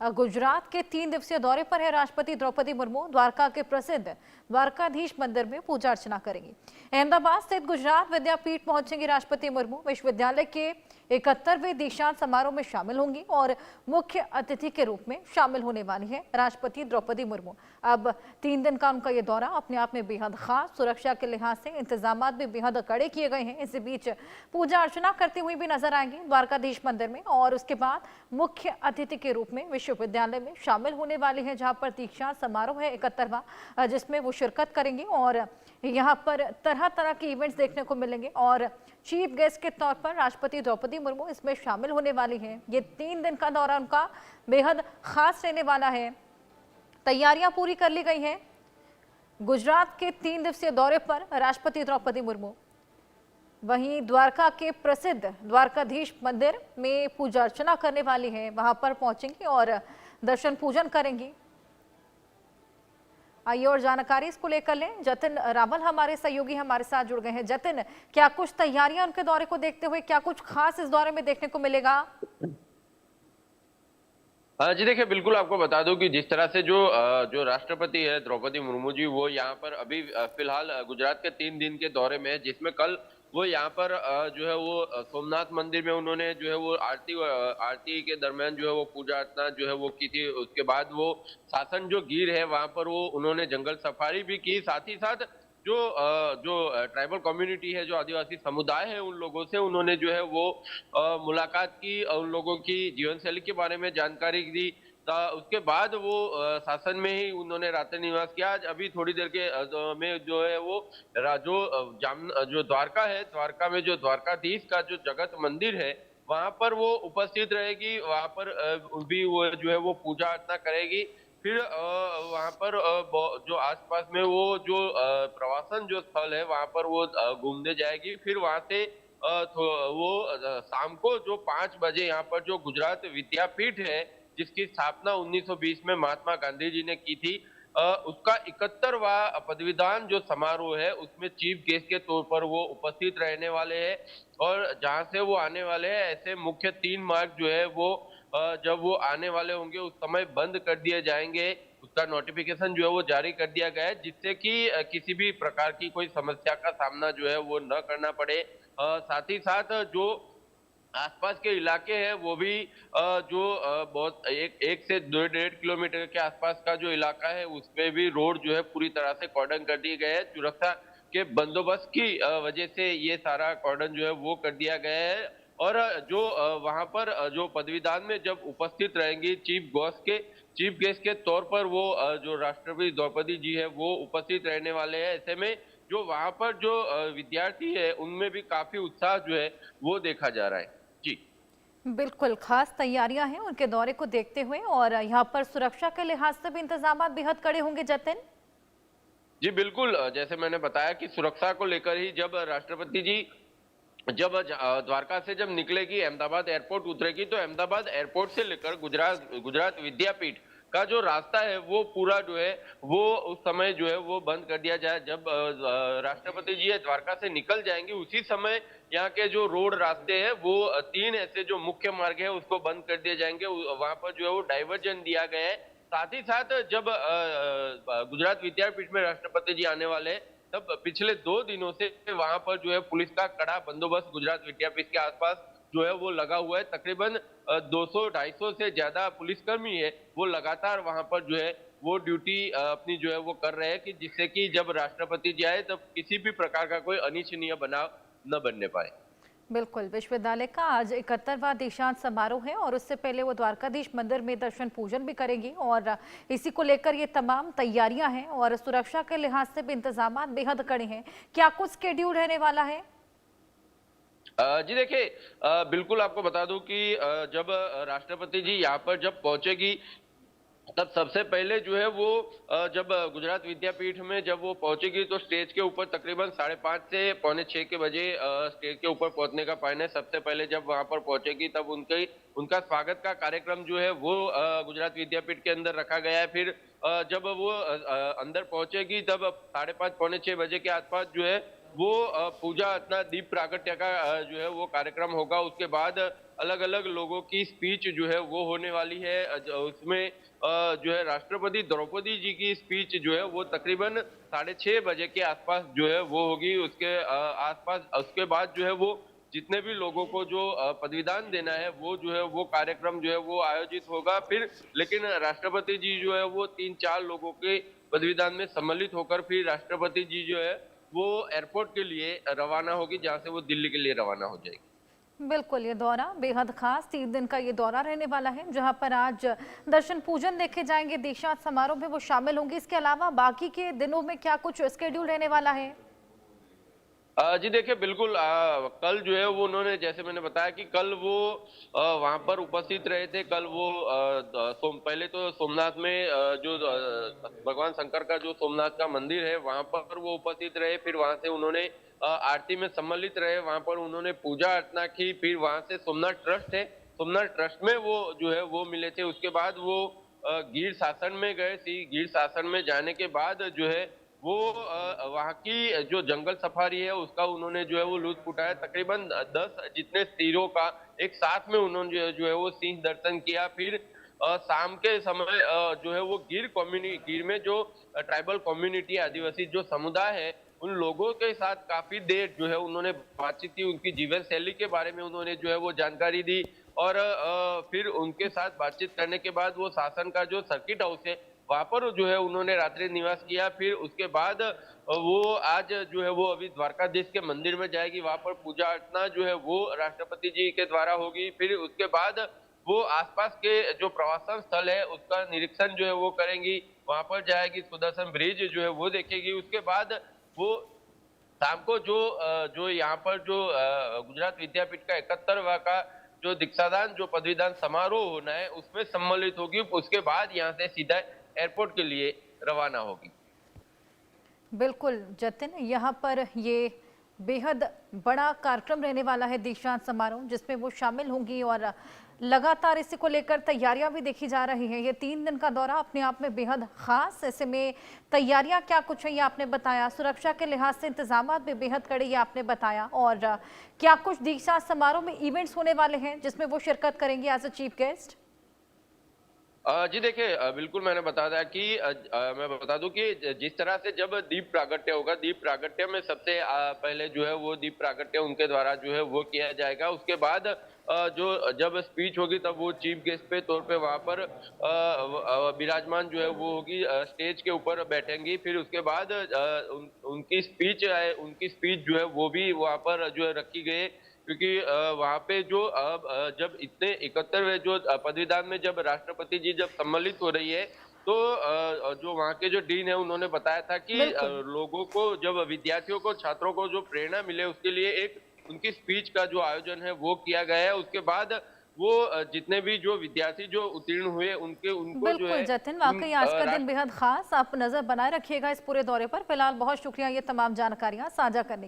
गुजरात के 3 दिवसीय दौरे पर है राष्ट्रपति द्रौपदी मुर्मू। द्वारका के प्रसिद्ध द्वारकाधीश मंदिर में पूजा अर्चना करेंगी। अहमदाबाद स्थित गुजरात विद्यापीठ पहुंचेंगी राष्ट्रपति मुर्मू। विश्वविद्यालय के 71वें दीक्षांत समारोह में शामिल होंगी और मुख्य अतिथि के रूप में शामिल होने वाली है राष्ट्रपति द्रौपदी मुर्मू। अब 3 दिन का उनका ये दौरा अपने आप में बेहद खास, सुरक्षा के लिहाज से इंतजाम भी बेहद कड़े किए गए हैं। इसी बीच पूजा अर्चना करती हुई भी नजर आएंगी द्वारकाधीश मंदिर में और उसके बाद मुख्य अतिथि के रूप में विश्वविद्यालय में शामिल होने वाली है, जहां पर दीक्षांत समारोह है 71वां, जिसमें वो शिरकत करेंगी और यहाँ पर तरह तरह के इवेंट्स देखने को मिलेंगे और चीफ गेस्ट के तौर पर राष्ट्रपति द्रौपदी मुर्मू इसमें शामिल होने वाली हैं। ये 3 दिन का दौरा उनका बेहद खास रहने वाला है। तैयारियां पूरी कर ली गई हैं गुजरात के 3 दिवसीय दौरे पर राष्ट्रपति द्रौपदी मुर्मू। वहीं द्वारका के प्रसिद्ध द्वारकाधीश मंदिर में पूजा अर्चना करने वाली है, वहां पर पहुंचेंगी और दर्शन पूजन करेंगी। आइए और जानकारी इसको लेकर लें। जतिन रावल हमारे सहयोगी हमारे साथ जुड़ गए हैं। जतिन, क्या कुछ तैयारियां उनके दौरे को देखते हुए, क्या कुछ खास इस दौरे में देखने को मिलेगा? जी देखिए, बिल्कुल आपको बता दूं कि जिस तरह से जो राष्ट्रपति है द्रौपदी मुर्मू जी, वो यहाँ पर अभी फिलहाल गुजरात के 3 दिन के दौरे में है, जिसमें कल वो यहाँ पर जो है वो सोमनाथ मंदिर में उन्होंने जो है वो आरती के दरमियान जो है वो पूजा अर्चना जो है वो की थी। उसके बाद वो शासन जो गिर है वहां पर वो उन्होंने जंगल सफारी भी की। साथ ही साथ जो ट्राइबल कम्युनिटी है, जो आदिवासी समुदाय है, उन लोगों से उन्होंने जो है वो मुलाकात की, उन लोगों की जीवन शैली के बारे में जानकारी दी। उसके बाद वो शासन में ही उन्होंने रात्रि निवास किया। आज अभी थोड़ी देर के में जो है वो जो द्वारका है, द्वारका में जो द्वारकाधीश का जो जगत मंदिर है, वहां पर वो उपस्थित रहेगी। वहां पर भी वो जो है वो पूजा अर्चना करेगी। फिर वहां पर जो आसपास में वो जो प्रवासन जो स्थल है, वहां पर वो घूमने जाएगी। फिर वहां से वो शाम को जो 5 बजे यहाँ पर जो गुजरात विद्यापीठ है, जिसकी स्थापना 1920 में महात्मा गांधी जी ने की थी, उसका 71वां पदवीदान जो समारोह है, उसमें चीफ गेस्ट के तौर पर वो उपस्थित रहने वाले हैं। और जहां से वो आने वाले हैं, ऐसे मुख्य 3 मार्ग जो है वो जब वो आने वाले होंगे उस समय बंद कर दिए जाएंगे। उसका नोटिफिकेशन जो है वो जारी कर दिया गया है, जिससे कि किसी भी प्रकार की कोई समस्या का सामना जो है वो न करना पड़े। साथ ही साथ जो आसपास के इलाके हैं वो भी बहुत एक से 1.5 किलोमीटर के आसपास का जो इलाका है, उसमें भी रोड जो है पूरी तरह से कॉर्डन कर दिए गए हैं। सुरक्षा के बंदोबस्त की वजह से ये सारा कॉर्डन जो है वो कर दिया गया है। और जो वहां पर जो पदवीदान में जब उपस्थित रहेंगी चीफ गेस्ट के तौर पर वो जो राष्ट्रपति द्रौपदी जी है वो उपस्थित रहने वाले हैं। ऐसे में जो वहां पर जो विद्यार्थी है, उनमें भी काफी उत्साह जो है वो देखा जा रहा है। जी बिल्कुल खास तैयारियां हैं उनके दौरे को देखते हुए और यहाँ पर सुरक्षा के लिहाज से भी इंतजाम बेहद कड़े होंगे। जतिन जी बिल्कुल, जैसे मैंने बताया कि सुरक्षा को लेकर ही जब राष्ट्रपति जी जब द्वारका से जब निकलेगी, अहमदाबाद एयरपोर्ट उतरेगी, तो अहमदाबाद एयरपोर्ट से लेकर गुजरात विद्यापीठ का जो रास्ता है वो पूरा जो है वो उस समय जो है वो बंद कर दिया जाए। जब राष्ट्रपति जी द्वारका से निकल जाएंगे, उसी समय यहाँ के जो रोड रास्ते हैं वो 3 ऐसे जो मुख्य मार्ग है उसको बंद कर दिए जाएंगे। वहां पर जो है वो डाइवर्जन दिया गया है। साथ ही साथ जब गुजरात विद्यापीठ में राष्ट्रपति जी आने वाले हैं, तब पिछले 2 दिनों से वहां पर जो है पुलिस का कड़ा बंदोबस्त गुजरात विद्यापीठ के आसपास जो है वो लगा हुआ है। तकरीबन 200-250 से ज्यादा पुलिसकर्मी है, वो लगातार वहां पर जो है वो ड्यूटी अपनी जो है वो कर रहे हैं, कि जिससे कि जब राष्ट्रपति जी आए तब किसी भी प्रकार का कोई अनिच्छनीय बनाव न बनने पाए। बिल्कुल, विश्वविद्यालय का आज 71वां दीक्षांत समारोह है और उससे पहले वो द्वारकाधीश मंदिर में दर्शन पूजन भी करेंगी और इसी को लेकर ये तमाम तैयारियां हैं और सुरक्षा के लिहाज से भी इंतजाम बेहद कड़े हैं। क्या कुछ शेड्यूल रहने वाला है? जी देखिए, बिल्कुल आपको बता दूं कि जब राष्ट्रपति जी यहाँ पर जब पहुंचेगी, तब सबसे पहले जो है वो जब गुजरात विद्यापीठ में जब वो पहुंचेगी, तो स्टेज के ऊपर तकरीबन 5:30 से पौने 6 के बजे स्टेज के ऊपर पहुंचने का प्लान है। सबसे पहले जब वहां पर पहुंचेगी तब उनका स्वागत का कार्यक्रम जो है वो गुजरात विद्यापीठ के अंदर रखा गया है। फिर जब वो अंदर पहुंचेगी, तब 5:30 पौने 6 बजे के आसपास जो है वो पूजा अर्चना दीप प्रागट्य का जो है वो कार्यक्रम होगा। उसके बाद अलग अलग लोगों की स्पीच जो है वो होने वाली है। उसमें जो है राष्ट्रपति द्रौपदी जी की स्पीच जो है वो तकरीबन 6:30 बजे के आसपास जो है वो होगी। उसके आसपास उसके बाद जो है वो जितने भी लोगों को जो पदवीदान देना है वो जो है वो कार्यक्रम जो है वो आयोजित होगा। फिर लेकिन राष्ट्रपति जी जो है वो 3-4 लोगों के पदवीदान में सम्मिलित होकर फिर राष्ट्रपति जी जो है वो एयरपोर्ट के लिए रवाना होगी, जहां से वो दिल्ली के लिए रवाना हो जाएगी। बिल्कुल, ये दौरा बेहद खास 3 दिन का ये दौरा रहने वाला है, जहां पर आज दर्शन पूजन देखे जाएंगे, दीक्षांत समारोह में वो शामिल होंगे। इसके अलावा बाकी के दिनों में क्या कुछ स्केड्यूल रहने वाला है? जी देखिए, बिल्कुल कल जो है वो उन्होंने, जैसे मैंने बताया कि कल वो वहाँ पर उपस्थित रहे थे। कल वो पहले तो सोमनाथ में जो भगवान शंकर का जो सोमनाथ का मंदिर है वहाँ पर वो उपस्थित रहे। फिर वहाँ से उन्होंने आरती में सम्मिलित रहे, वहाँ पर उन्होंने पूजा अर्चना की। फिर वहाँ से सोमनाथ ट्रस्ट है, सोमनाथ ट्रस्ट में वो जो है वो मिले थे। उसके बाद वो गीर शासन में गए थी। गीर शासन में जाने के बाद जो है वो वहाँ की जो जंगल सफारी है उसका उन्होंने जो है वो लुत्फ उठाया। तकरीबन 10 जितने सिरों का एक साथ में उन्होंने जो है वो सिंह दर्शन किया। फिर शाम के समय जो है वो गिर में जो ट्राइबल कम्युनिटी आदिवासी जो समुदाय है उन लोगों के साथ काफी देर जो है उन्होंने बातचीत की। उनकी जीवन शैली के बारे में उन्होंने जो है वो जानकारी दी। और फिर उनके साथ बातचीत करने के बाद वो शासन का जो सर्किट हाउस है वहां पर जो है उन्होंने रात्रि निवास किया। फिर उसके बाद वो आज जो है वो अभी द्वारकाधीश के मंदिर में जाएगी। वहां पर पूजा अर्चना जो है वो राष्ट्रपति जी के द्वारा होगी। फिर उसके बाद वो आसपास के जो प्रवासन स्थल है उसका निरीक्षण जो है वो करेंगी। वहां पर जाएगी, सुदर्शन ब्रिज जो है वो देखेगी। उसके बाद वो शाम को जो यहाँ पर जो गुजरात विद्यापीठ का 71वां का जो दीक्षादान जो पदवीदान समारोह होना है उसमें सम्मिलित होगी। उसके बाद यहाँ से सीधा एयरपोर्ट के लिए रवाना होगी। बिल्कुल जतिन, यहाँ पर ये बेहद बड़ा कार्यक्रम रहने वाला है दीक्षांत समारोह, जिसमें वो शामिल होंगी और लगातार इसी को लेकर तैयारियां भी देखी जा रही हैं। ये 3 दिन का दौरा अपने आप में बेहद खास, ऐसे में तैयारियां क्या कुछ है ये आपने बताया, सुरक्षा के लिहाज से इंतजाम भी बेहद कड़े ये आपने बताया, और क्या कुछ दीक्षांत समारोह में इवेंट्स होने वाले हैं जिसमें वो शिरकत करेंगे एज अ चीफ गेस्ट? जी देखिए, बिल्कुल मैंने बताया कि मैं बता दूं कि जिस तरह से जब दीप प्रागट्य होगा, दीप प्रागट्य में सबसे पहले जो है वो दीप प्रागट्य उनके द्वारा जो है वो किया जाएगा। उसके बाद जो जब स्पीच होगी तब वो चीफ गेस्ट पे तौर पे वहां पर विराजमान जो है वो होगी, स्टेज के ऊपर बैठेंगी। फिर उसके बाद उनकी स्पीच है, उनकी स्पीच जो है वो भी वहां पर जो है रखी गई है। क्योंकि वहाँ पे जो अब जब इतने 71वें जो पदवीदान में जब राष्ट्रपति जी जब सम्मिलित हो रही है तो जो वहाँ के जो डीन है उन्होंने बताया था कि बिल्कुल। लोगों को जब विद्यार्थियों को छात्रों को जो प्रेरणा मिले उसके लिए एक उनकी स्पीच का जो आयोजन है वो किया गया है। उसके बाद वो जितने भी जो विद्यार्थी जो उत्तीर्ण हुए उनके उनको जो बिल्कुल है जतिन, वाकई आज का दिन राष्ट्र बेहद खास। आप नजर बनाए रखिएगा इस पूरे दौरे पर। फिलहाल बहुत शुक्रिया ये तमाम जानकारियां साझा करने